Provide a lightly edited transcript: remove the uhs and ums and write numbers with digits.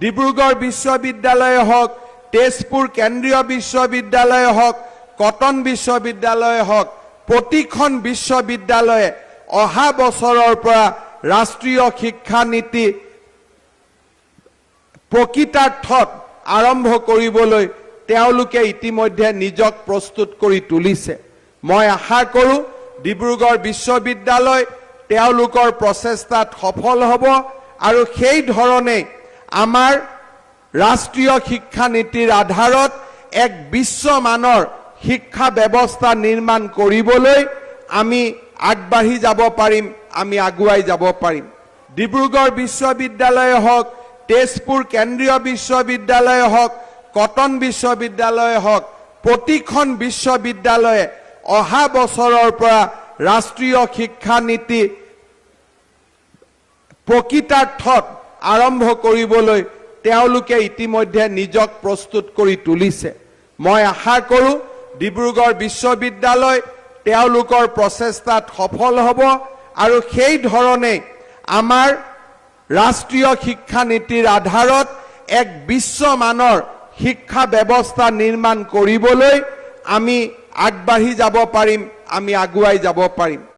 ডিব্ৰুগড় বিশ্ববিদ্যালয় হওক, তেজপুৰ কেন্দ্ৰীয় বিশ্ববিদ্যালয় হওক, কটন বিশ্ববিদ্যালয় হওক, প্ৰতিখন বিশ্ববিদ্যালয়ে অহা বছৰৰ পৰা ৰাষ্ট্ৰীয় শিক্ষা নীতি প্ৰকৃতাৰ্থত আৰম্ভ কৰিবলৈ তেওঁলোকে ইতিমধ্যে নিজক প্ৰস্তুত কৰি তুলিছে। মই আশা কৰোঁ ডিব্ৰুগড় বিশ্ববিদ্যালয় তেওঁলোকৰ প্ৰচেষ্টাত সফল হ'ব আৰু সেই ধৰণে আমাৰ ৰাষ্ট্ৰীয় শিক্ষা নীতিৰ আধাৰত এক বিশ্বমানৰ শিক্ষা ব্যৱস্থা নিৰ্মাণ কৰিবলৈ আমি আগবাঢ়ি যাব পাৰিম, আমি আগুৱাই যাব পাৰিম। ডিব্ৰুগড় বিশ্ববিদ্যালয় হওক, তেজপুৰ কেন্দ্ৰীয় বিশ্ববিদ্যালয় হওক, কটন বিশ্ববিদ্যালয় হওক, প্ৰতিখন বিশ্ববিদ্যালয়ে অহা বছৰৰ পৰা ৰাষ্ট্ৰীয় শিক্ষা নীতি প্ৰকৃতাৰ্থত আৰম্ভ কৰিবলৈ তেওঁলোকে ইতিমধ্যে নিজক প্ৰস্তুত কৰি তুলিছে। মই আশা কৰোঁ ডিব্ৰুগড় বিশ্ববিদ্যালয় তেওঁলোকৰ প্ৰচেষ্টাত সফল হ'ব আৰু সেই ধৰণে আমাৰ ৰাষ্ট্ৰীয় শিক্ষা নীতিৰ আধাৰত এক বিশ্বমানৰ শিক্ষা ব্যৱস্থা নিৰ্মাণ কৰিবলৈ আমি আগবাঢ়ি যাব পাৰিম, আমি আগুৱাই যাব পাৰিম।